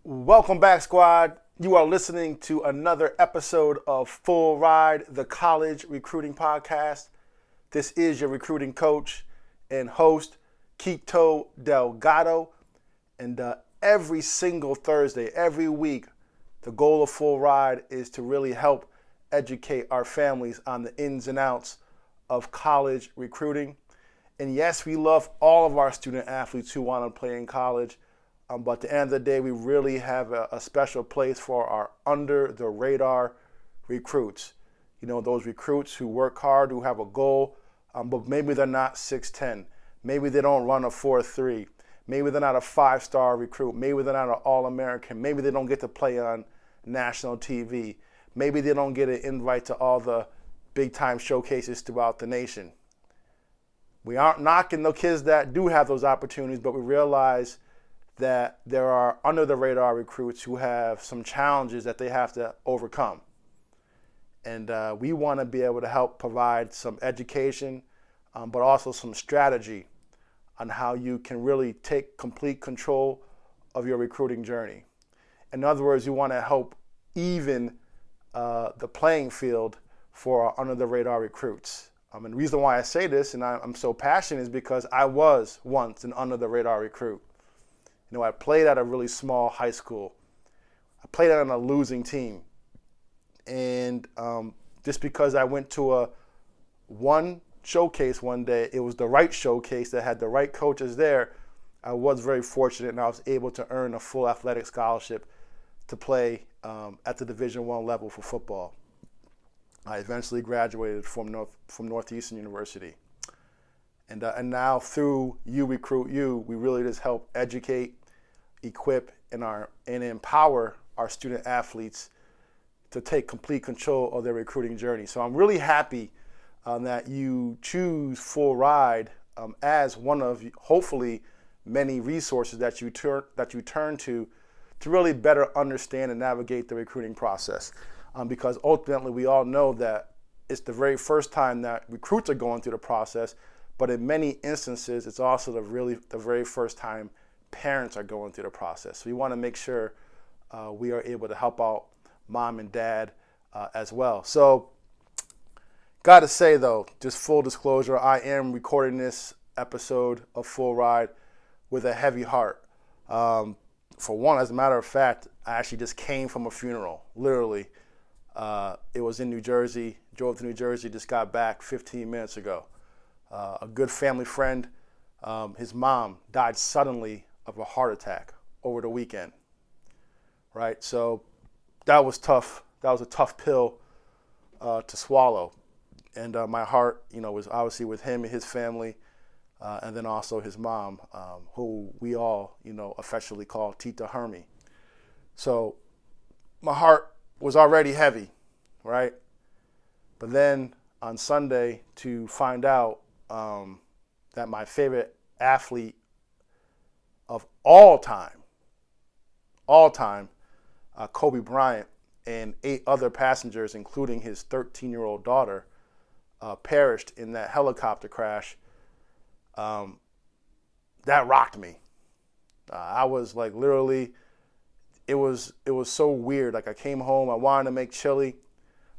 Welcome back, squad. You are listening to another episode of Full Ride, the college recruiting podcast. This is your recruiting coach and host, Quito Delgado. And every single Thursday, every week, the goal of Full Ride is to really help educate our families on the ins and outs of college recruiting. And yes, we love all of our student athletes who want to play in college. But at the end of the day, we really have a special place for our under-the-radar recruits. You know, those recruits who work hard, who have a goal, but maybe they're not 6'10". Maybe they don't run a 4.3. Maybe they're not a five-star recruit. Maybe they're not an All-American. Maybe they don't get to play on national TV. Maybe they don't get an invite to all the big-time showcases throughout the nation. We aren't knocking the kids that do have those opportunities, but we realize that there are under-the-radar recruits who have some challenges that they have to overcome. And we want to be able to help provide some education, but also some strategy on how you can really take complete control of your recruiting journey. In other words, you want to help even the playing field for our under-the-radar recruits. And the reason why I say this and I'm so passionate is because I was once an under-the-radar recruit. You know, I played at a really small high school. I played on a losing team. And just because I went to one showcase one day, it was the right showcase that had the right coaches there, I was very fortunate and I was able to earn a full athletic scholarship to play at the Division I level for football. I eventually graduated from Northeastern University. And now through URECRUITU, we really just help educate, equip, and empower our student athletes to take complete control of their recruiting journey. So I'm really happy that you choose Full Ride as one of hopefully many resources that you turn to really better understand and navigate the recruiting process. Because ultimately we all know that it's the very first time that recruits are going through the process, but in many instances, it's also the very first time parents are going through the process. So we want to make sure we are able to help out mom and dad as well. So, got to say though, just full disclosure, I am recording this episode of Full Ride with a heavy heart. For one, as a matter of fact, I actually just came from a funeral, literally. It was in New Jersey, drove to New Jersey, just got back 15 minutes ago. A good family friend, his mom died suddenly of a heart attack over the weekend, right? So that was tough. That was a tough pill to swallow. And my heart, was obviously with him and his family, and then also his mom, who we all, affectionately call Tita Hermie. So my heart was already heavy, right? But then on Sunday to find out that my favorite athlete of all time, Kobe Bryant, and 8 other passengers, including his 13-year-old daughter, perished in that helicopter crash, that rocked me. I was like literally, it was so weird. Like I came home, I wanted to make chili.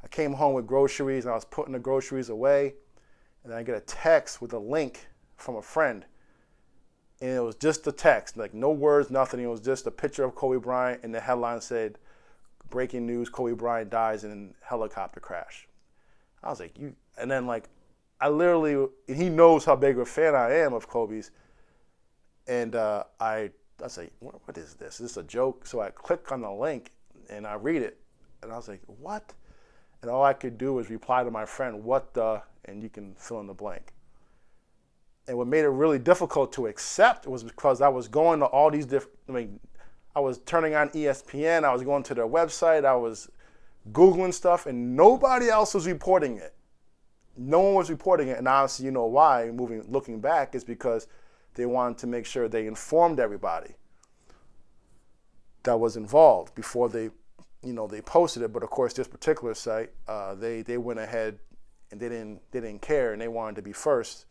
I came home with groceries and I was putting the groceries away. And then I get a text with a link from a friend. And it was just a text, like no words, nothing. It was just a picture of Kobe Bryant and the headline said, "Breaking news, Kobe Bryant dies in helicopter crash." I was like, and then like, he knows how big of a fan I am of Kobe's. And I was like, what is this? Is this a joke? So I click on the link and I read it. And I was like, what? And all I could do was reply to my friend, "What the," and you can fill in the blank. And what made it really difficult to accept was because I was going to all these I was turning on ESPN, I was going to their website, I was Googling stuff, and nobody else was reporting it. No one was reporting it, and honestly, you know why, looking back, is because they wanted to make sure they informed everybody that was involved before they posted it. But of course, this particular site, they went ahead and they didn't care, and they wanted to be first.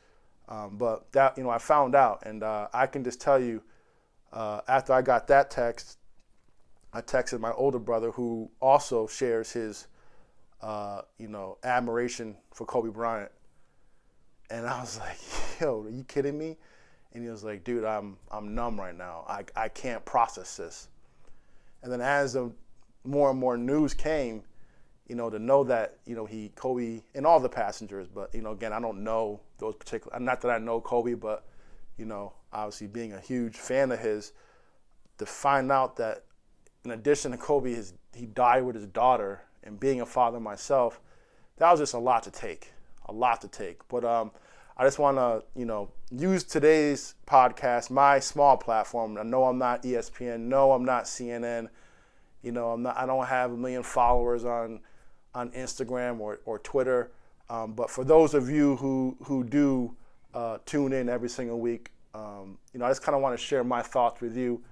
But that, I found out, and I can just tell you, after I got that text, I texted my older brother who also shares his, admiration for Kobe Bryant. And I was like, yo, are you kidding me? And he was like, dude, I'm numb right now. I can't process this. And then as the more and more news came, to know that, Kobe and all the passengers, but, again, I don't know those particular, not that I know Kobe, but, obviously being a huge fan of his, to find out that in addition to Kobe, he died with his daughter, and being a father myself, that was just a lot to take. But I just want to, use today's podcast, my small platform. I know I'm not ESPN. No, I'm not CNN. I don't have 1 million followers on Instagram or Twitter. But for those of you who do tune in every single week, I just kind of want to share my thoughts with you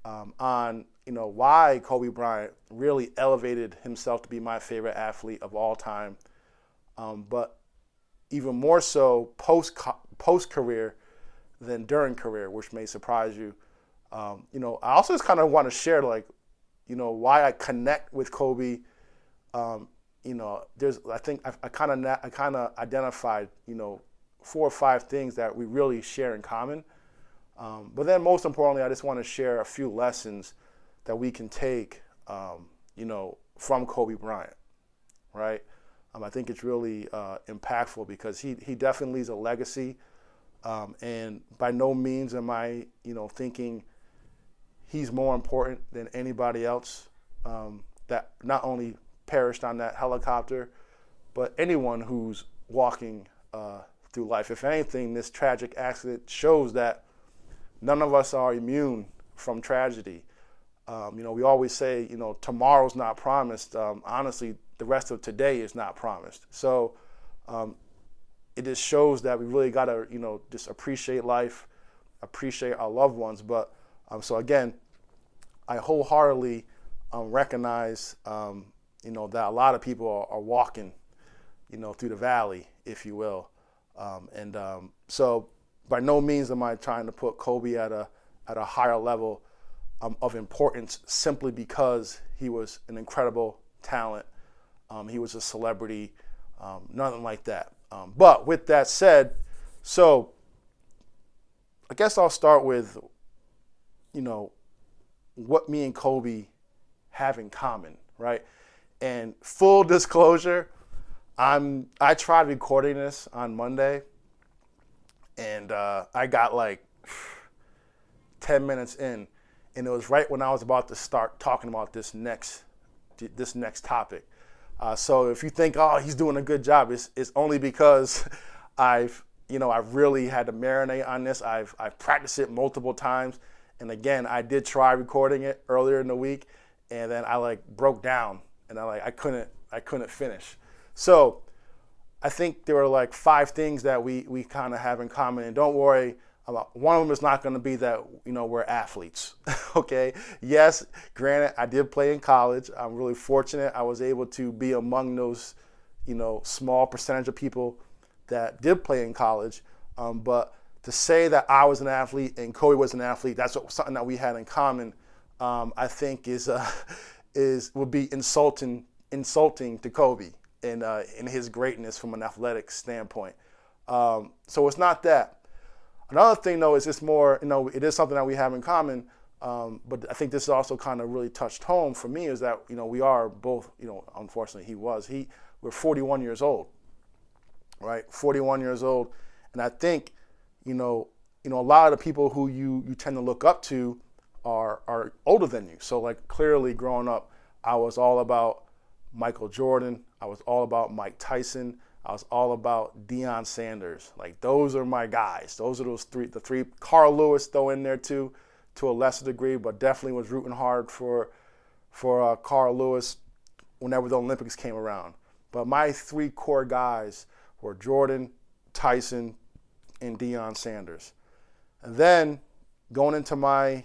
on, why Kobe Bryant really elevated himself to be my favorite athlete of all time. But even more so post-career than during career, which may surprise you. I also just kind of want to share, why I connect with Kobe. I think I kind of identified, 4 or 5 things that we really share in common. But then most importantly, I just want to share a few lessons that we can take, from Kobe Bryant, right? I think it's really impactful because he definitely leaves a legacy. And by no means am I, thinking he's more important than anybody else that not only perished on that helicopter, but anyone who's walking through life. If anything, this tragic accident shows that none of us are immune from tragedy. We always say, tomorrow's not promised. Honestly, the rest of today is not promised. So it just shows that we really got to, just appreciate life, appreciate our loved ones. But so again, I wholeheartedly recognize, that a lot of people are walking, through the valley, if you will. So by no means am I trying to put Kobe at a higher level of importance simply because he was an incredible talent. He was a celebrity, nothing like that. But with that said, so I guess I'll start with, what me and Kobe have in common, right? And full disclosure, I tried recording this on Monday, and I got 10 minutes in, and it was right when I was about to start talking about this next topic. So if you think, oh, he's doing a good job, it's only because I've really had to marinate on this. I've practiced it multiple times, and again, I did try recording it earlier in the week, and then I broke down, and I couldn't finish. So I think there were 5 things that we kind of have in common, and don't worry. One of them is not going to be that, we're athletes, okay? Yes, granted, I did play in college. I'm really fortunate I was able to be among those, small percentage of people that did play in college. But to say that I was an athlete and Kobe was an athlete, that's something that we had in common, I think would be insulting to Kobe in his greatness from an athletic standpoint. So it's not that. Another thing, though, is just more, it is something that we have in common, but I think this also kind of really touched home for me is that, we are both, unfortunately we're 41 years old, right? 41 years old. And I think, a lot of the people who you tend to look up to are older than you. So clearly growing up, I was all about Michael Jordan. I was all about Mike Tyson. I was all about Deion Sanders. Those are my guys. Those are the three. Carl Lewis, though, in there too, to a lesser degree, but definitely was rooting hard for Carl Lewis whenever the Olympics came around. But my 3 core guys were Jordan, Tyson, and Deion Sanders. And then going into my,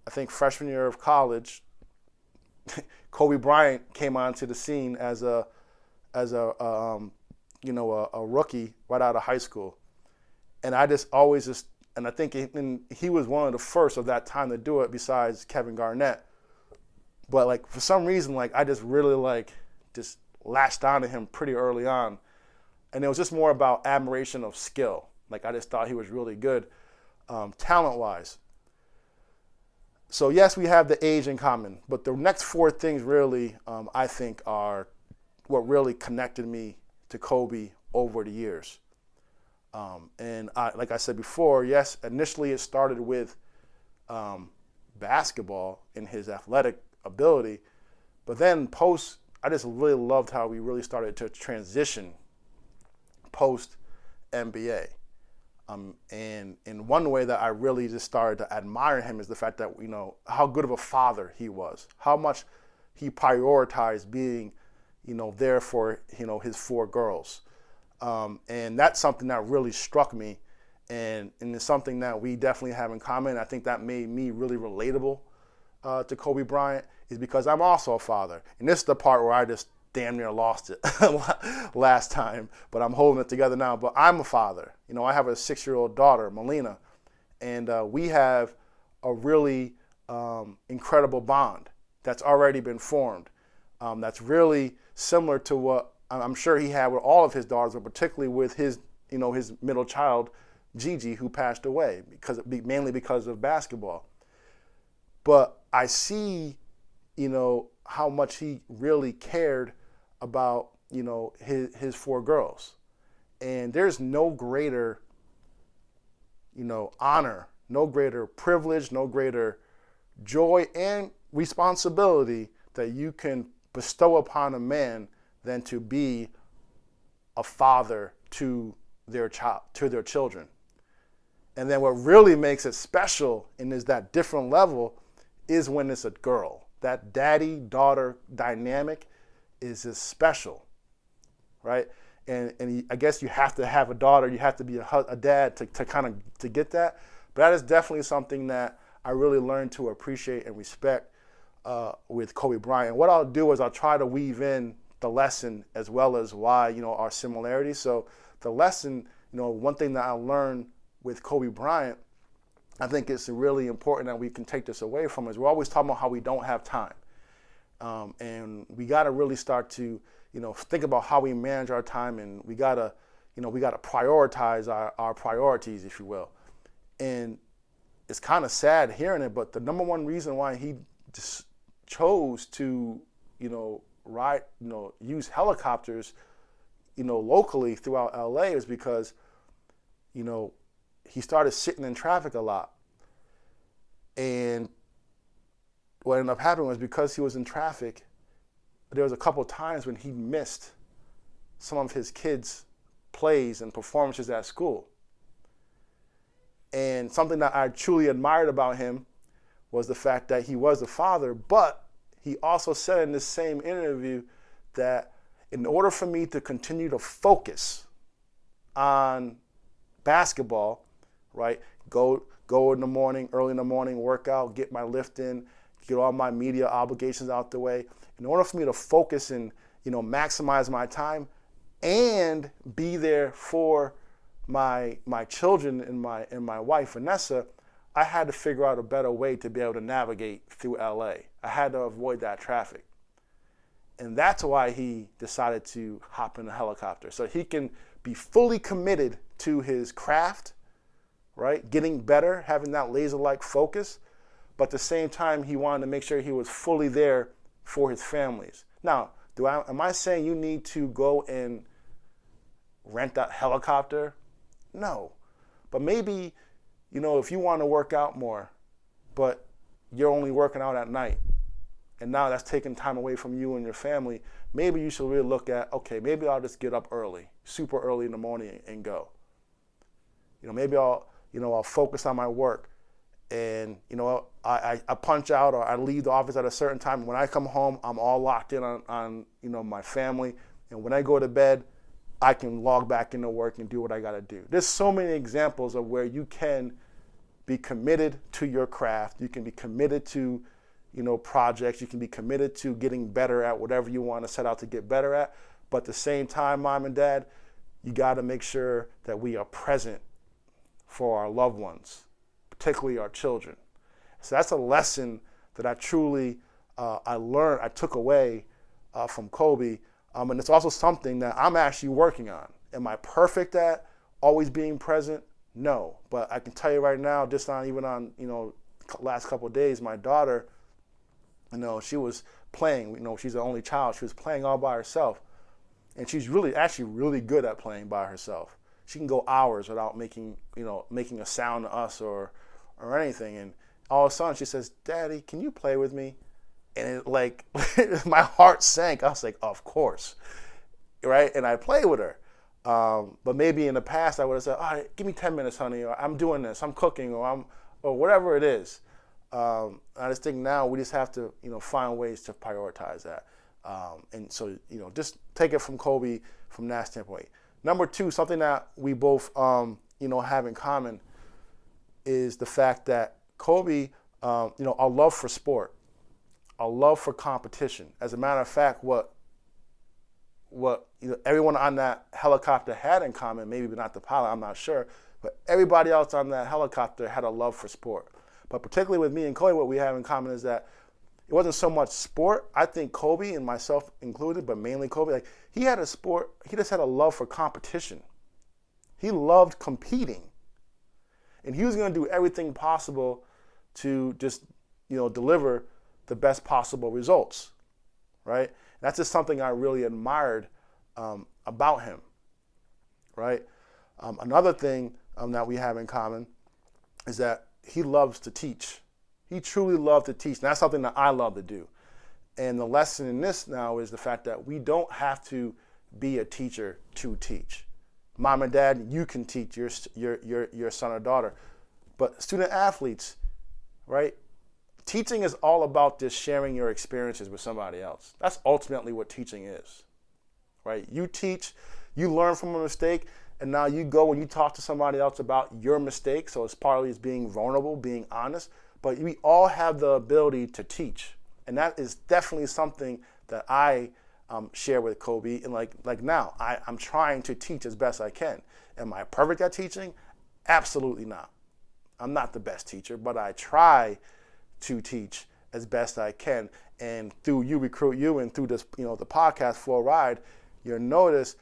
I think, freshman year of college, Kobe Bryant came onto the scene as a rookie right out of high school. And I and I think he was one of the first of that time to do it besides Kevin Garnett. But like for some reason, like I just really like just latched onto him pretty early on, and it was just more about admiration of skill. Like I just thought he was really good, talent-wise. So yes, we have the age in common, but the next four things really, I think, are what really connected me to Kobe over the years. Like I said before, yes, initially it started with basketball and his athletic ability, but then I just really loved how we really started to transition post NBA. And in one way that I really just started to admire him is the fact that, how good of a father he was, how much he prioritized being, there for, his four girls. And that's something that really struck me. And it's something that we definitely have in common. I think that made me really relatable to Kobe Bryant, is because I'm also a father. And this is the part where I just damn near lost it last time, but I'm holding it together now. But I'm a father. I have a 6-year-old daughter, Melina, and we have a really incredible bond that's already been formed. That's really similar to what I'm sure he had with all of his daughters, but particularly with his middle child, Gigi, who passed away mainly because of basketball. But I see, how much he really cared about, his four girls. And there's no greater, honor, no greater privilege, no greater joy and responsibility that you can bestow upon a man than to be a father to their children. And then what really makes it special and is that different level is when it's a girl. That daddy-daughter dynamic is just special, right? And I guess you have to have a daughter, you have to be a dad to get that. But that is definitely something that I really learned to appreciate and respect with Kobe Bryant. What I'll do is I'll try to weave in the lesson as well as why, our similarities. So the lesson, one thing that I learned with Kobe Bryant, I think it's really important that we can take this away from us. We're always talking about how we don't have time. And we got to really start to, think about how we manage our time, and we got to prioritize our priorities, if you will. And it's kind of sad hearing it, but the number one reason why he just chose to, use helicopters, locally throughout LA is because, he started sitting in traffic a lot. And what ended up happening was because he was in traffic, there was a couple of times when he missed some of his kids' plays and performances at school. And something that I truly admired about him was the fact that he was a father, but he also said in this same interview that in order for me to continue to focus on basketball, right, go in the morning, early in the morning, work out, get my lift in, get all my media obligations out the way. In order for me to focus and, maximize my time and be there for my children and my wife, Vanessa, I had to figure out a better way to be able to navigate through LA. I had to avoid that traffic. And that's why he decided to hop in a helicopter, so he can be fully committed to his craft, right? Getting better, having that laser-like focus, but at the same time, he wanted to make sure he was fully there for his families. Now, am I saying you need to go and rent that helicopter? No. But maybe, if you want to work out more, but you're only working out at night, and now that's taking time away from you and your family, maybe you should really look at, okay, maybe I'll just get up early, super early in the morning and go. Maybe I'll focus on my work, and I punch out or I leave the office at a certain time. When I come home, I'm all locked in on my family, and when I go to bed, I can log back into work and do what I got to do. There's so many examples of where you can be committed to your craft. You can be committed to, projects. You can be committed to getting better at whatever you want to set out to get better at. But at the same time, mom and dad, you got to make sure that we are present for our loved ones, particularly our children. So that's a lesson that I truly I took away from Kobe. And it's also something that I'm actually working on. Am I perfect at always being present? No. But I can tell you right now, just on even on, last couple of days, my daughter, she was playing. She's the only child. She was playing all by herself. And she's actually really good at playing by herself. She can go hours without making a sound to us or anything. And all of a sudden she says, "Daddy, can you play with me?" And it, my heart sank. I was like, "Of course," right? And I played with her. But maybe in the past I would have said, "All right, give me 10 minutes, honey," or "I'm doing this, I'm cooking," or whatever it is. I just think now we just have to, find ways to prioritize that. And so, just take it from Kobe from that standpoint. Number two, something that we both, have in common is the fact that Kobe, our love for sport, our love for competition. As a matter of fact, what everyone on that helicopter had in common, maybe not the pilot, I'm not sure, but everybody else on that helicopter had a love for sport. But particularly with me and Kobe, what we have in common is that it wasn't so much sport. I think Kobe, and myself included, but mainly Kobe, he had a sport, he just had a love for competition. He loved competing. And he was going to do everything possible to just, deliver the best possible results, right? And that's just something I really admired about him, right? Another thing that we have in common is that he loves to teach. He truly loved to teach, and that's something that I love to do. And the lesson in this now is the fact that we don't have to be a teacher to teach. Mom and dad, you can teach your son or daughter, but student athletes, right? Teaching is all about just sharing your experiences with somebody else. That's ultimately what teaching is, right? You teach, you learn from a mistake, and now you go and you talk to somebody else about your mistake. So it's partly as being vulnerable, being honest. But we all have the ability to teach. And that is definitely something that I share with Kobe. And like now, I'm trying to teach as best I can. Am I perfect at teaching? Absolutely not. I'm not the best teacher, but I try to teach as best I can. And through URECRUITU and through this, the podcast Full Ride, you'll notice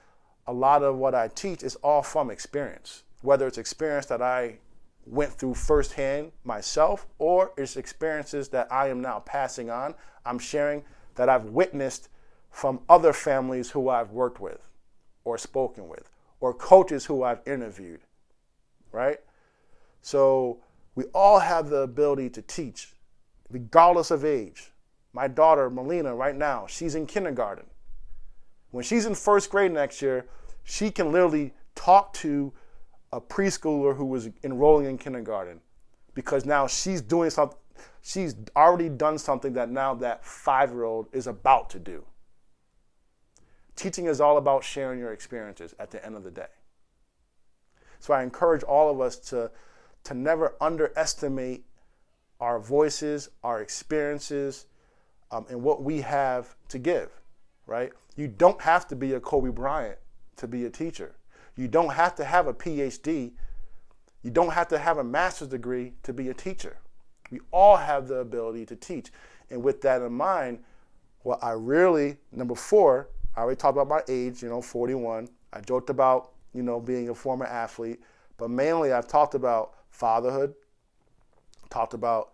a lot of what I teach is all from experience. Whether it's experience that I went through firsthand myself, or it's experiences that I am now passing on. I'm sharing that I've witnessed from other families who I've worked with or spoken with, or coaches who I've interviewed, right? So we all have the ability to teach, regardless of age. My daughter, Melina, right now, she's in kindergarten. When she's in first grade next year, she can literally talk to a preschooler who was enrolling in kindergarten, because now she's doing something, she's already done something that now that 5-year-old is about to do. Teaching is all about sharing your experiences at the end of the day. So I encourage all of us to never underestimate our voices, our experiences, and what we have to give, right? You don't have to be a Kobe Bryant to be a teacher. You don't have to have a PhD. You don't have to have a master's degree to be a teacher. We all have the ability to teach. And with that in mind, number 4, I already talked about my age, 41. I joked about, being a former athlete. But mainly I've talked about fatherhood, talked about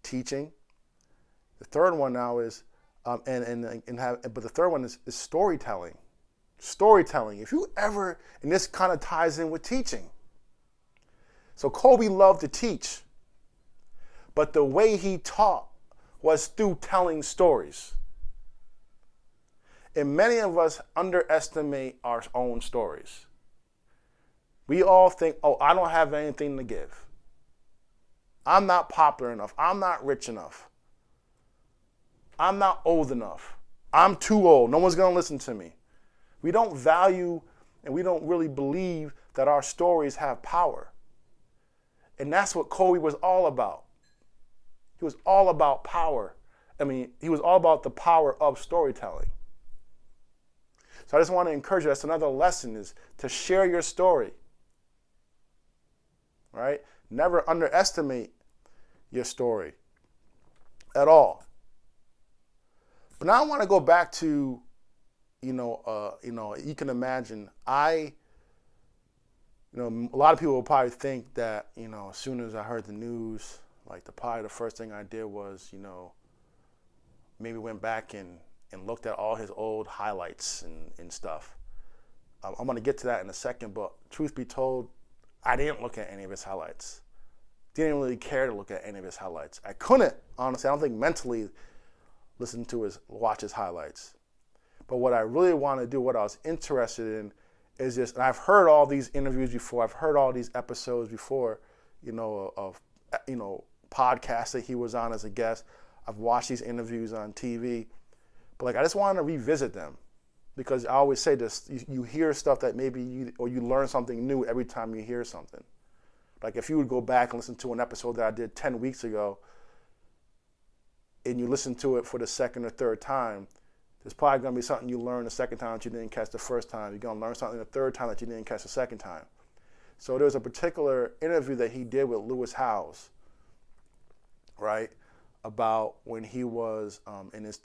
teaching. The third one now is, but the third one is storytelling. Storytelling. If you ever, and this kind of ties in with teaching. So Kobe loved to teach, but the way he taught was through telling stories. And many of us underestimate our own stories. We all think, I don't have anything to give. I'm not popular enough. I'm not rich enough. I'm not old enough. I'm too old. No one's going to listen to me. We don't value and we don't really believe that our stories have power. And that's what Kobe was all about. He was all about power. He was all about the power of storytelling. So I just want to encourage you, that's another lesson, is to share your story. Right? Never underestimate your story at all. But now I want to go back to, you can imagine, a lot of people will probably think that, as soon as I heard the news, like probably the first thing I did was, maybe went back and looked at all his old highlights and stuff. I'm going to get to that in a second, but truth be told, I didn't look at any of his highlights. Didn't really care to look at any of his highlights. I couldn't, honestly. I don't think mentally watch his highlights. But what I really want to do, what I was interested in, is just, and I've heard all these interviews before. I've heard all these episodes before, of podcasts that he was on as a guest. I've watched these interviews on TV. But I just wanted to revisit them. Because I always say this, you hear stuff that maybe you learn something new every time you hear something. Like if you would go back and listen to an episode that I did 10 weeks ago, and you listen to it for the second or third time, there's probably going to be something you learn the second time that you didn't catch the first time. You're going to learn something the third time that you didn't catch the second time. So there was a particular interview that he did with Lewis Howes, right, about when he was, and it's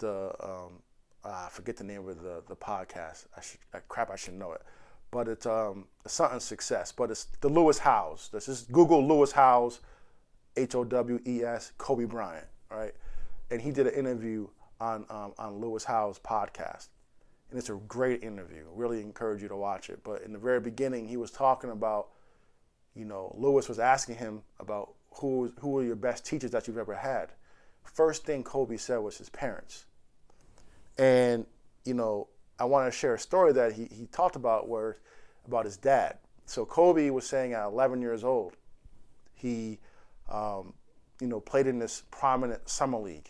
I forget the name of the podcast. I should know it. But it's something success. But it's the Lewis Howes. Let's just Google Lewis Howes, Howes, Kobe Bryant, right? And he did an interview on Lewis Howes' podcast. And it's a great interview. Really encourage you to watch it. But in the very beginning, he was talking about, Lewis was asking him about who are your best teachers that you've ever had. First thing Kobe said was his parents. And, I want to share a story that he talked about about his dad. So Kobe was saying at 11 years old, he, played in this prominent summer league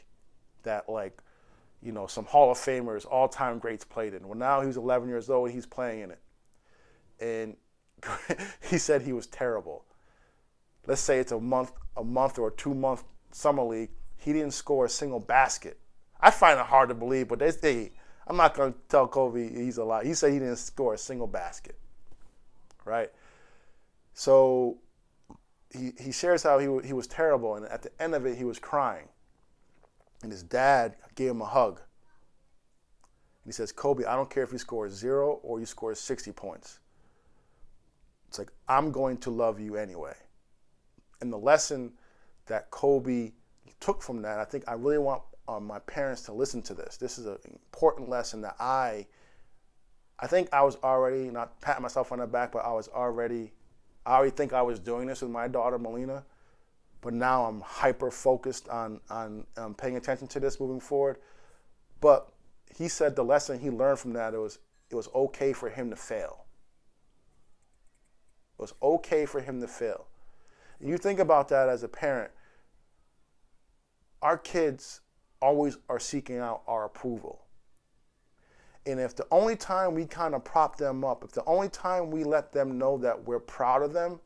that some Hall of Famers, all-time greats played in. Well, now he's 11 years old and he's playing in it. And he said he was terrible. Let's say it's a month or a 2-month summer league. He didn't score a single basket. I find it hard to believe, but I'm not going to tell Kobe he's a lie. He said he didn't score a single basket, right? So he shares how he was terrible, and at the end of it, he was crying. And his dad gave him a hug. And he says, Kobe, I don't care if you score 0 or you score 60 points. It's like, I'm going to love you anyway. And the lesson that Kobe took from that, I think I really want my parents to listen to this. This is an important lesson that I think I was already, not patting myself on the back, but I already think I was doing this with my daughter, Melina. But now I'm hyper focused on paying attention to this moving forward. But he said the lesson he learned from that, it was okay for him to fail. It was okay for him to fail. And you think about that as a parent, our kids always are seeking out our approval. And if the only time we kind of prop them up, if the only time we let them know that we're proud of them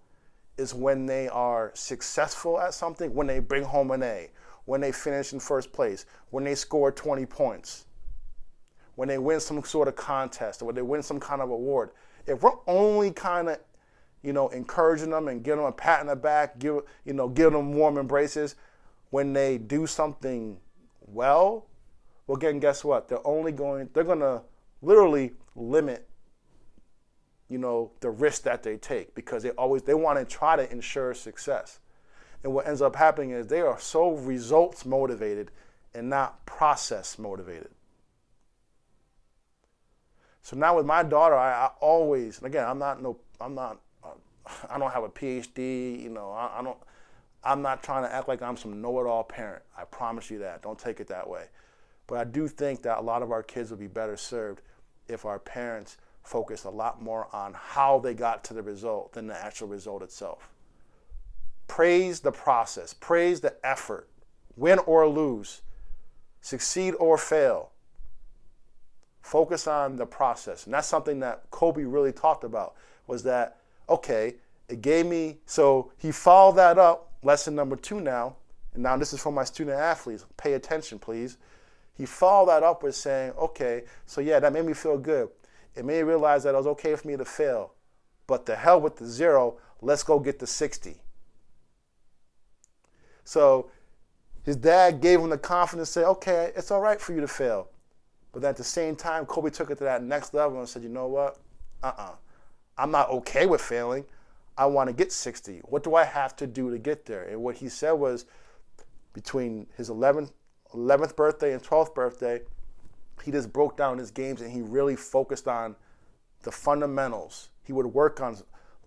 is when they are successful at something, when they bring home an A, when they finish in first place, when they score 20 points, when they win some sort of contest, or when they win some kind of award, if we're only kind of, encouraging them and giving them a pat on the back, give them warm embraces when they do something well again, guess what? They're going to literally limit, the risk that they take because they want to try to ensure success. And what ends up happening is they are so results motivated and not process motivated. So now with my daughter, I always, and again, I don't have a PhD, I'm not trying to act like I'm some know-it-all parent. I promise you that. Don't take it that way. But I do think that a lot of our kids would be better served if our parents focused a lot more on how they got to the result than the actual result itself. Praise the process. Praise the effort. Win or lose. Succeed or fail. Focus on the process. And that's something that Kobe really talked about, was that, okay, it gave me, so he followed that up. Lesson number 2 now, and now this is for my student athletes. Pay attention, please. He followed that up with saying, okay, so yeah, that made me feel good. It made me realize that it was okay for me to fail. But the hell with the 0, let's go get the 60. So his dad gave him the confidence to say, okay, it's all right for you to fail. But then at the same time, Kobe took it to that next level and said, you know what? I'm not okay with failing. I want to get 60. What do I have to do to get there? And what he said was between his 11th birthday and 12th birthday, he just broke down his games and he really focused on the fundamentals. He would work on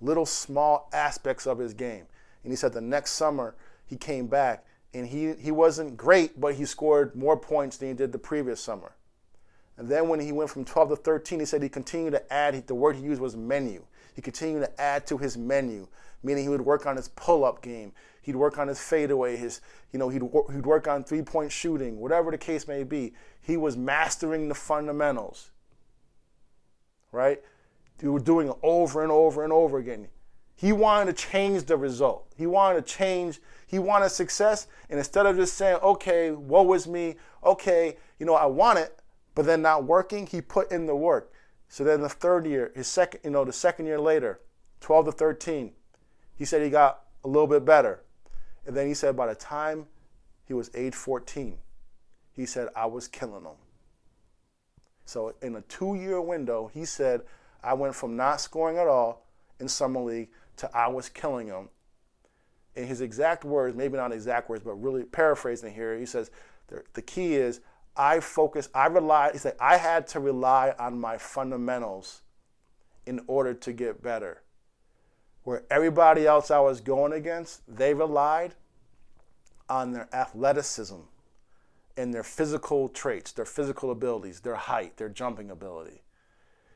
little small aspects of his game. And he said the next summer he came back and he wasn't great, but he scored more points than he did the previous summer. And then when he went from 12 to 13, he said he continued to add, the word he used was menu. He continued to add to his menu, meaning he would work on his pull-up game. He'd work on his fadeaway, he'd work on three-point shooting, whatever the case may be. He was mastering the fundamentals, right? He was doing it over and over and over again. He wanted to change the result. He wanted success, and instead of just saying, okay, woe is me, okay, I want it, but then not working, he put in the work. So then the third year, the second year later, 12 to 13, he said he got a little bit better. And then he said by the time he was age 14, he said, I was killing him. So in a 2-year window, he said, I went from not scoring at all in Summer League to I was killing him. In his exact words, maybe not exact words, but really paraphrasing here, he says, the key is, he said, I had to rely on my fundamentals in order to get better. Where everybody else I was going against, they relied on their athleticism and their physical traits, their physical abilities, their height, their jumping ability.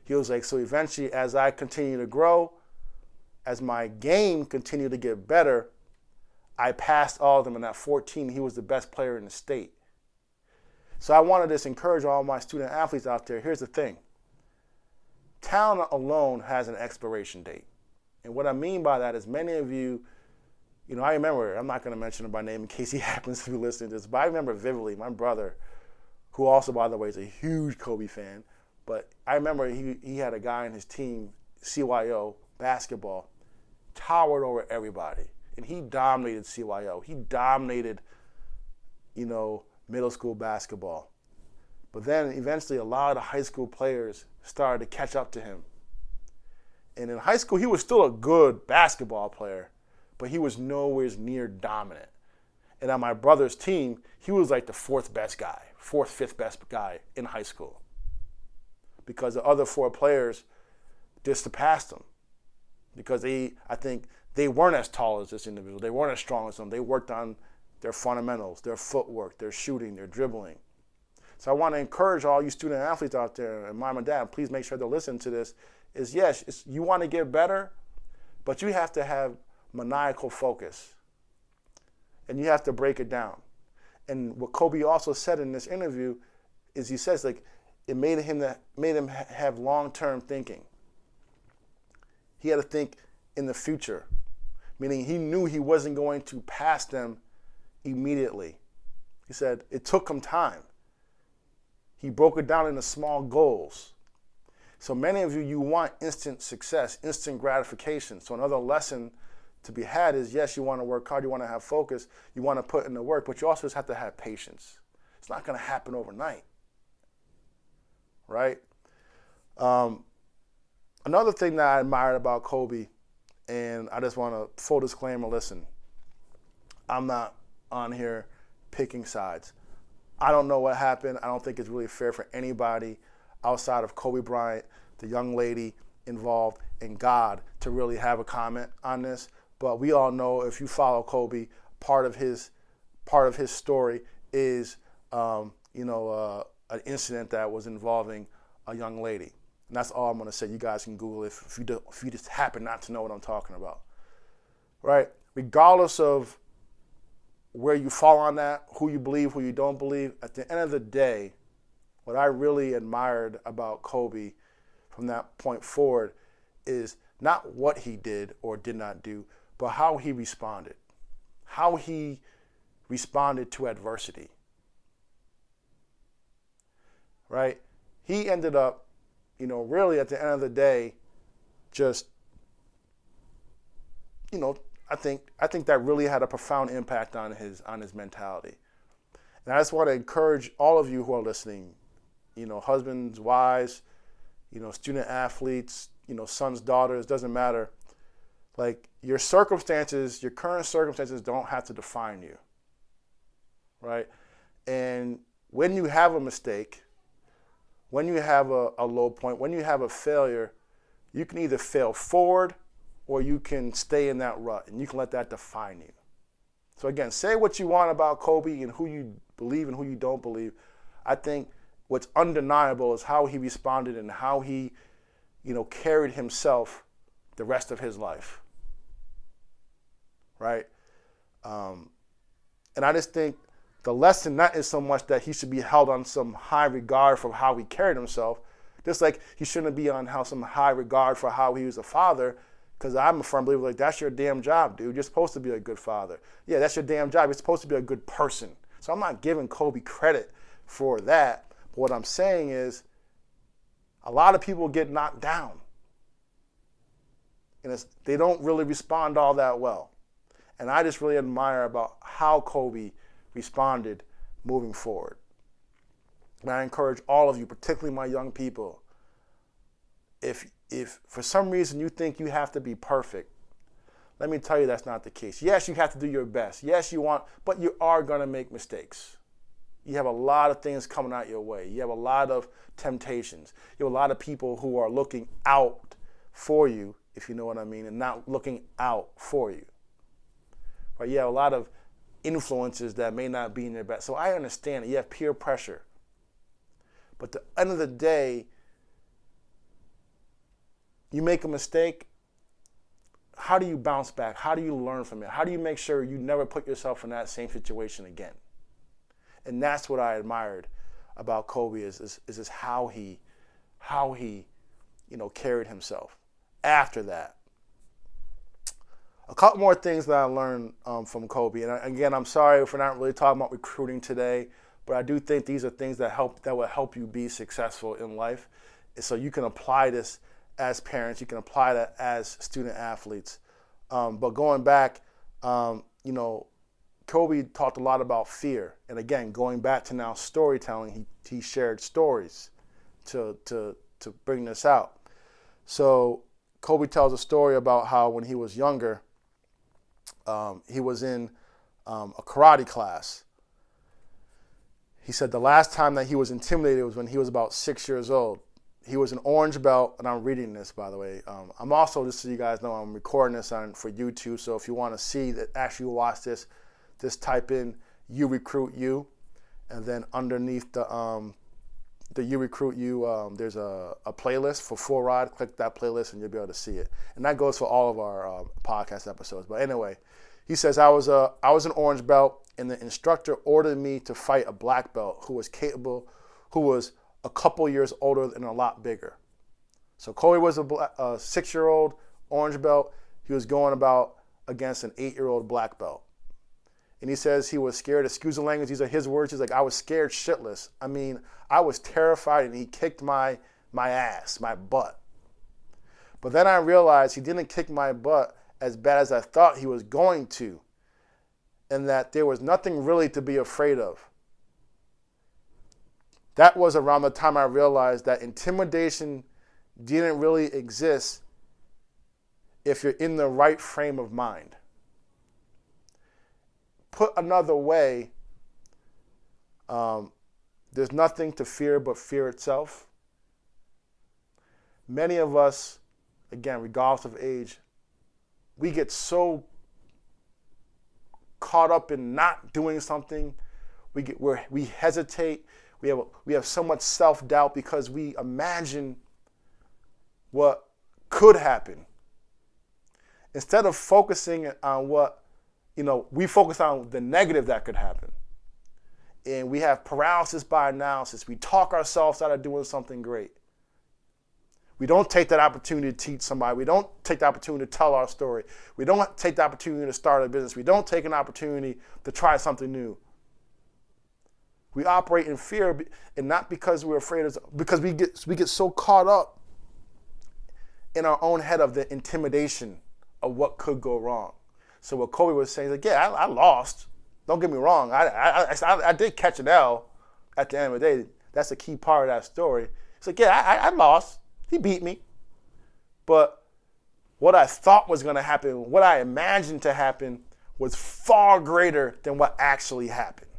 He was like, so eventually as I continue to grow, as my game continued to get better, I passed all of them. And at 14, he was the best player in the state. So I want to just encourage all my student athletes out there. Here's the thing. Talent alone has an expiration date. And what I mean by that is many of you, I remember, I'm not going to mention him by name in case he happens to be listening to this, but I remember vividly my brother, who also, by the way, is a huge Kobe fan, but I remember he had a guy in his team, CYO, basketball, towered over everybody. And he dominated CYO. He dominated, middle school basketball. But then eventually a lot of the high school players started to catch up to him. And in high school, he was still a good basketball player, but he was nowhere near dominant. And on my brother's team, he was like the fifth best guy in high school. Because the other 4 players just surpassed him. Because I think they weren't as tall as this individual. They weren't as strong as him. They worked on their fundamentals, their footwork, their shooting, their dribbling. So I want to encourage all you student athletes out there, and mom and dad, please make sure to listen to this, is yes, you want to get better, but you have to have maniacal focus. And you have to break it down. And what Kobe also said in this interview is he says it made him have long-term thinking. He had to think in the future, meaning he knew he wasn't going to pass them immediately. He said it took him time. He broke it down into small goals. So many of you want instant success, instant gratification. So another lesson to be had is, yes, you want to work hard, you want to have focus, you want to put in the work, but you also just have to have patience. It's not going to happen overnight, right? Another thing that I admired about Kobe, and I just want to full disclaimer, listen, I'm not on here picking sides. I don't know what happened. I don't think it's really fair for anybody outside of Kobe Bryant, the young lady involved, and God to really have a comment on this. But we all know, if you follow Kobe, part of his story is an incident that was involving a young lady. And that's all I'm going to say. You guys can Google it if you just happen not to know what I'm talking about. Right? Regardless of where you fall on that, who you believe, who you don't believe, at the end of the day, what I really admired about Kobe from that point forward is not what he did or did not do, but how he responded. How he responded to adversity. Right? He ended up, really at the end of the day, just, I think that really had a profound impact on his mentality. And I just want to encourage all of you who are listening, husbands, wives, student athletes, sons, daughters, doesn't matter. Like your circumstances, your current circumstances don't have to define you, right? And when you have a mistake, when you have a low point, when you have a failure, you can either fail forward or you can stay in that rut and you can let that define you. So again, say what you want about Kobe and who you believe and who you don't believe. I think what's undeniable is how he responded and how he, carried himself the rest of his life. Right? And I just think the lesson not is so much that he should be held on some high regard for how he carried himself, just like he shouldn't be on some high regard for how he was a father, because I'm a firm believer, like, that's your damn job, dude. You're supposed to be a good father. Yeah, that's your damn job. You're supposed to be a good person. So I'm not giving Kobe credit for that. But what I'm saying is a lot of people get knocked down. And they don't really respond all that well. And I just really admire about how Kobe responded moving forward. And I encourage all of you, particularly my young people, if for some reason you think you have to be perfect, let me tell you that's not the case. Yes, you have to do your best. Yes, but you are going to make mistakes. You have a lot of things coming out your way. You have a lot of temptations. You have a lot of people who are looking out for you, if you know what I mean, and not looking out for you. Right? You have a lot of influences that may not be in your best. So I understand it. You have peer pressure. But at the end of the day, you make a mistake, how do you bounce back? How do you learn from it? How do you make sure you never put yourself in that same situation again? And that's what I admired about Kobe is how he carried himself after that. A couple more things that I learned from Kobe. And again, I'm sorry if we're not really talking about recruiting today, but I do think these are things that will help you be successful in life. And so you can apply this as parents, you can apply that as student athletes. But going back, Kobe talked a lot about fear. And again, going back to now storytelling, he shared stories to bring this out. So Kobe tells a story about how when he was younger, he was in a karate class. He said the last time that he was intimidated was when he was about 6 years old. He was an orange belt, and I'm reading this, by the way. I'm also, just so you guys know, I'm recording this for YouTube, so if you want to see that, actually watch this, just type in URECRUITU, and then underneath the URECRUITU, there's a playlist for Full Ride. Click that playlist, and you'll be able to see it. And that goes for all of our podcast episodes. But anyway, he says, I was an orange belt, and the instructor ordered me to fight a black belt who was a couple years older and a lot bigger. So Kobe was a 6-year-old orange belt. He was going about against an 8-year-old black belt. And he says he was scared. Excuse the language. These are his words. He's like, I was scared shitless. I mean, I was terrified, and he kicked my ass, my butt. But then I realized he didn't kick my butt as bad as I thought he was going to, and that there was nothing really to be afraid of. That was around the time I realized that intimidation didn't really exist if you're in the right frame of mind. Put another way, there's nothing to fear but fear itself. Many of us, again, regardless of age, we get so caught up in not doing something. We hesitate. We have so much self-doubt because we imagine what could happen. Instead of focusing on what, we focus on the negative that could happen. And we have paralysis by analysis. We talk ourselves out of doing something great. We don't take that opportunity to teach somebody. We don't take the opportunity to tell our story. We don't take the opportunity to start a business. We don't take an opportunity to try something new. We operate in fear, and not because we're afraid of, because we get so caught up in our own head of the intimidation of what could go wrong. So what Kobe was saying is like, yeah, I lost. Don't get me wrong. I did catch an L at the end of the day. that's a key part of that story. It's like, yeah, I lost. He beat me. But what I thought was going to happen, what I imagined to happen, was far greater than what actually happened.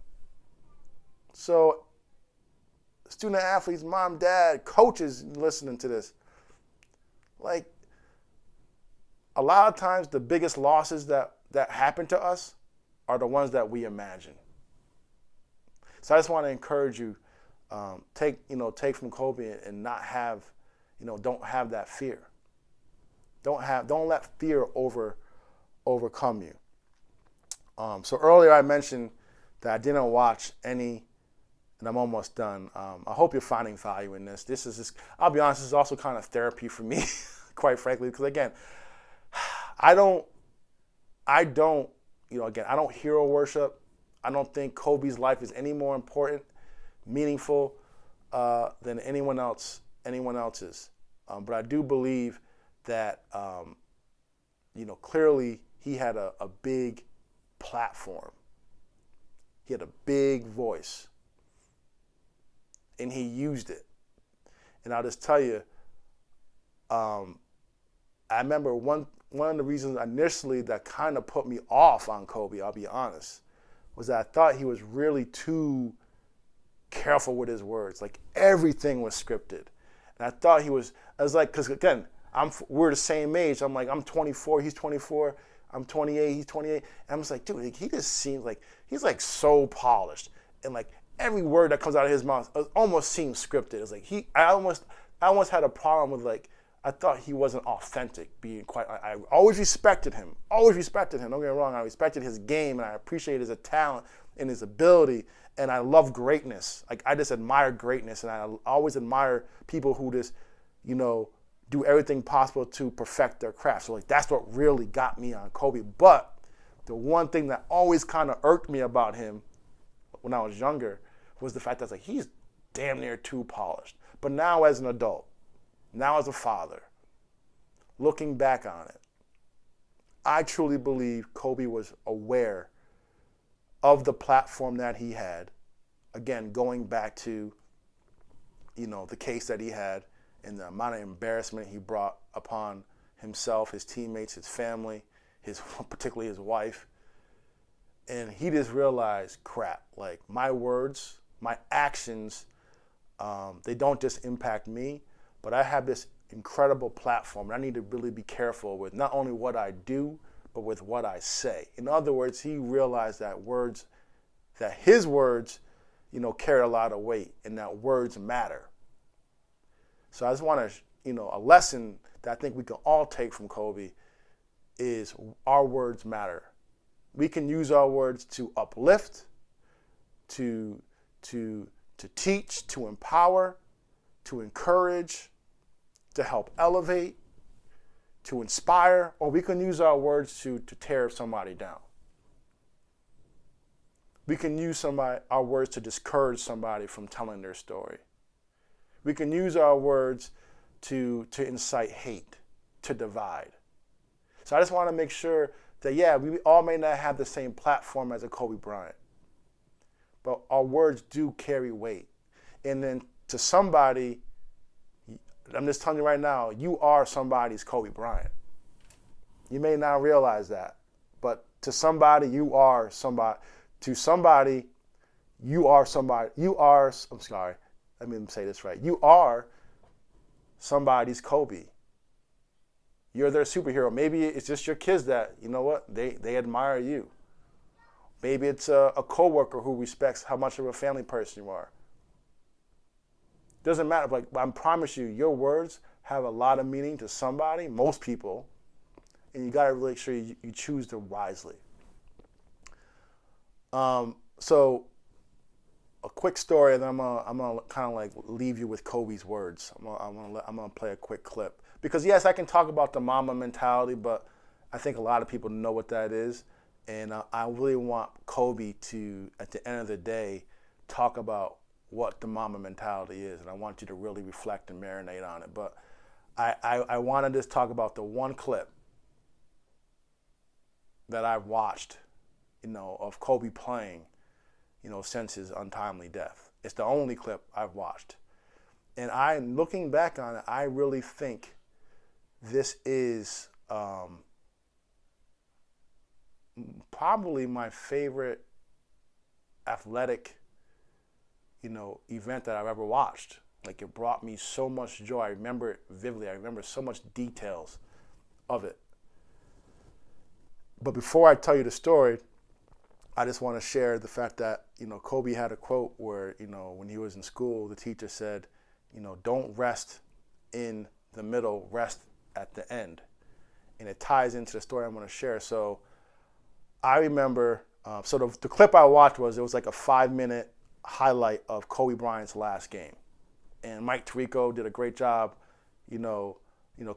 So, student athletes, mom, dad, coaches listening to this, like, a lot of times the biggest losses that happen to us are the ones that we imagine. So I just want to encourage you, take from Kobe and not have, don't have that fear. Don't let fear overcome you. So earlier I mentioned that I didn't watch any, and I'm almost done. I hope you're finding value in this. I'll be honest, this is also kind of therapy for me, quite frankly, because again, I don't hero worship. I don't think Kobe's life is any more important, meaningful than anyone else's. But I do believe that clearly he had a big platform. He had a big voice, and he used it. And I'll just tell you, I remember one of the reasons initially that kind of put me off on Kobe, I'll be honest, was that I thought he was really too careful with his words. Like everything was scripted. And I thought I was like, because again, we're the same age. I'm like, I'm 24, he's 24. I'm 28, he's 28. And I'm just like, dude, he just seems like, he's like so polished. And like every word that comes out of his mouth almost seems scripted. It's like I almost had a problem with like, I thought he wasn't authentic, I always respected him. Don't get me wrong, I respected his game and I appreciated his talent and his ability, and I love greatness. Like I just admire greatness, and I always admire people who just, do everything possible to perfect their craft. So like that's what really got me on Kobe. But the one thing that always kind of irked me about him when I was younger was the fact that like he's damn near too polished. But now as an adult, now as a father, looking back on it, I truly believe Kobe was aware of the platform that he had. Again, going back to, the case that he had and the amount of embarrassment he brought upon himself, his teammates, his family, particularly his wife. And he just realized, crap, like my words, my actions, they don't just impact me, but I have this incredible platform, and I need to really be careful with not only what I do, but with what I say. In other words, he realized that his words, carry a lot of weight, and that words matter. So I just want to, a lesson that I think we can all take from Kobe is our words matter. We can use our words to uplift, to teach, to empower, to encourage, to help elevate, to inspire, or we can use our words to tear somebody down. We can use our words to discourage somebody from telling their story. We can use our words to incite hate, to divide. So I just want to make sure that, we all may not have the same platform as a Kobe Bryant, but our words do carry weight. And then to somebody, I'm just telling you right now, you are somebody's Kobe Bryant. You may not realize that, but to somebody, you are somebody. To somebody, you are somebody. I'm sorry, let me say this right. You are somebody's Kobe. You're their superhero. Maybe it's just your kids that, they admire you. Maybe it's a coworker who respects how much of a family person you are. Doesn't matter. Like I promise you, your words have a lot of meaning to somebody, most people, and you got to really make sure you choose them wisely. So a quick story, and then I'm gonna kind of like leave you with Kobe's words. I'm gonna play a quick clip because yes, I can talk about the mama mentality, but I think a lot of people know what that is, and I really want Kobe to, at the end of the day, talk about what the mama mentality is, and I want you to really reflect and marinate on it. But I want to just talk about the one clip that I've watched, of Kobe playing, since his untimely death. It's the only clip I've watched. And looking back on it, I really think this is probably my favorite athletic, event that I've ever watched. Like, it brought me so much joy. I remember it vividly. I remember so much details of it. But before I tell you the story, I just want to share the fact that, Kobe had a quote where, when he was in school, the teacher said, don't rest in the middle, rest at the end. And it ties into the story I'm going to share. So I remember, the clip I watched was like a 5-minute highlight of Kobe Bryant's last game. And Mike Tirico did a great job,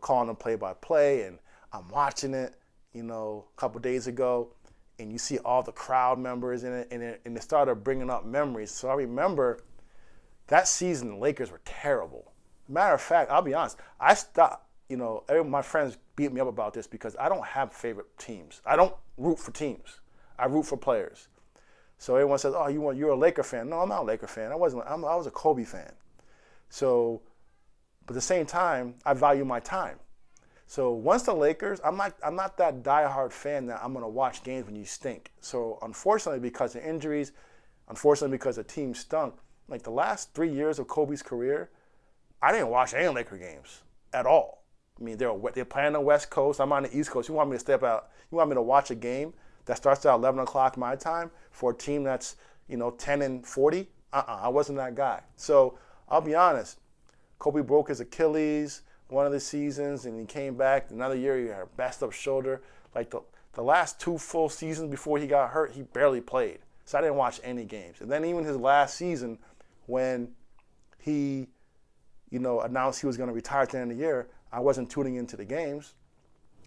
calling him play-by-play. And I'm watching it, a couple days ago. And you see all the crowd members in it, and it started bringing up memories. So I remember that season, the Lakers were terrible. Matter of fact, I'll be honest, I stopped, my friends beat me up about this because I don't have favorite teams. I don't root for teams. I root for players. So everyone says, oh, you're a Laker fan. No, I'm not a Laker fan. I was a Kobe fan. So, but at the same time, I value my time. So once the Lakers, I'm not that diehard fan that I'm going to watch games when you stink. So unfortunately, because of injuries, unfortunately because the team stunk, like the last 3 years of Kobe's career, I didn't watch any Laker games at all. I mean, they're playing on the West Coast. I'm on the East Coast. You want me to step out? You want me to watch a game that starts at 11 o'clock my time for a team that's 10-40? I wasn't that guy. So I'll be honest. Kobe broke his Achilles one of the seasons, and he came back. Another year, he had a best up shoulder. Like the last 2 full seasons before he got hurt, he barely played. So I didn't watch any games. And then even his last season, when he, announced he was going to retire at the end of the year, I wasn't tuning into the games.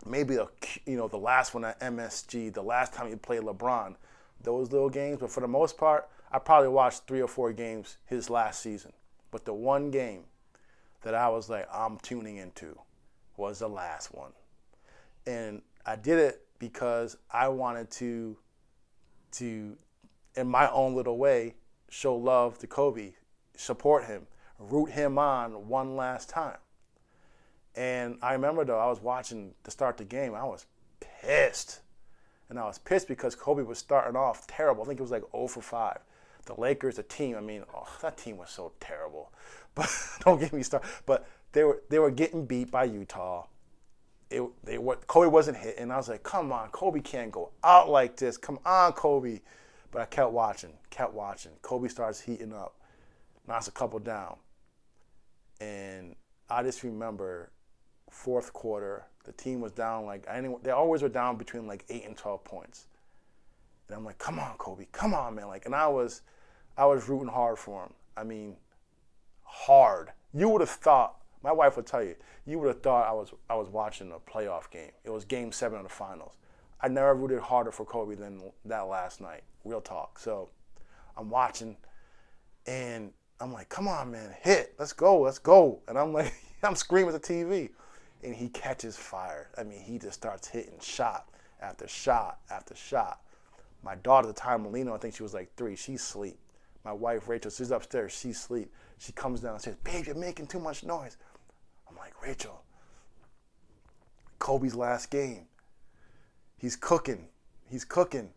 Maybe the last one at MSG, the last time he played LeBron, those little games. But for the most part, I probably watched 3 or 4 games his last season. But the one game that I was like, I'm tuning into was the last one. And I did it because I wanted to, in my own little way, show love to Kobe, support him, root him on one last time. And I remember, though, I was watching to start the game. I was pissed. And I was pissed because Kobe was starting off terrible. I think it was like 0 for 5. The Lakers, the team, that team was so terrible. But don't get me started. But they were getting beat by Utah. Kobe wasn't hitting. I was like, come on, Kobe can't go out like this. Come on, Kobe. But I kept watching. Kobe starts heating up, knocks a couple down. And I just remember fourth quarter, the team was down they always were down between 8 and 12 points. And I'm like, come on, Kobe, come on, man. And I was rooting hard for him. Hard. You would have thought, my wife would tell you, you would have thought I was watching a playoff game. It was game 7 of the finals. I never rooted harder for Kobe than that last night. Real talk. So I'm watching, and I'm like, come on, man, hit. Let's go. And I'm like, I'm screaming at the TV. And he catches fire. He just starts hitting shot after shot after shot. My daughter at the time, Melina, I think she was 3, she's asleep. My wife, Rachel, she's upstairs, she's asleep. She comes down and says, babe, you're making too much noise. I'm like, Rachel, Kobe's last game. He's cooking. He's putting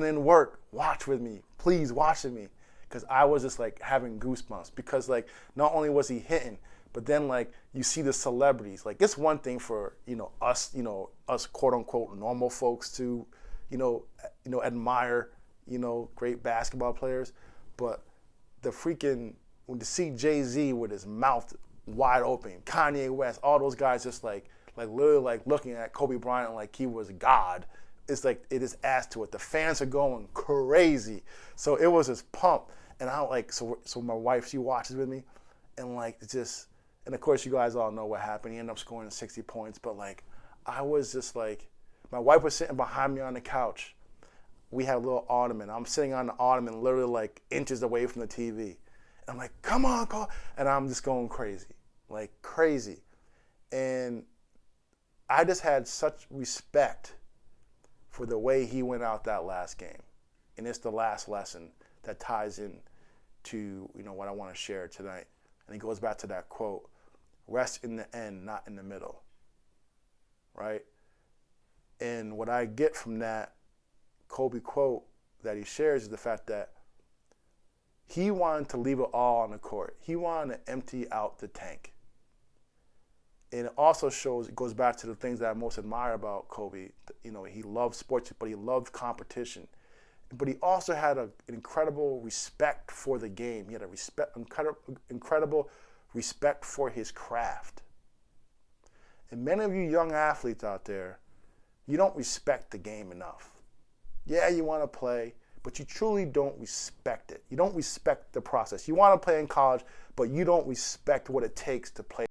in work. Watch with me. Please watch with me. Because I was just having goosebumps. Because not only was he hitting, but then you see the celebrities. It's one thing for, us quote unquote normal folks to, admire, great basketball players. But when to see Jay-Z with his mouth wide open, Kanye West, all those guys just literally looking at Kobe Bryant like he was God. It's it is adds to it. The fans are going crazy. So it was this pump. And I so my wife, she watches with me, and and of course you guys all know what happened. He ended up scoring 60 points. But I was just my wife was sitting behind me on the couch. We had a little ottoman. I'm sitting on the ottoman literally inches away from the TV. And I'm like, come on, Cole. And I'm just going crazy. Crazy. And I just had such respect for the way he went out that last game. And it's the last lesson that ties in to what I want to share tonight. And it goes back to that quote, rest in the end, not in the middle, right? And what I get from that Kobe quote that he shares is the fact that he wanted to leave it all on the court. He wanted to empty out the tank. And it also shows, it goes back to the things that I most admire about Kobe. He loved sports, but he loved competition. But he also had an incredible respect for the game. He had incredible respect for his craft. And many of you young athletes out there, you don't respect the game enough. Yeah, you want to play, but you truly don't respect it. You don't respect the process. You want to play in college, but you don't respect what it takes to play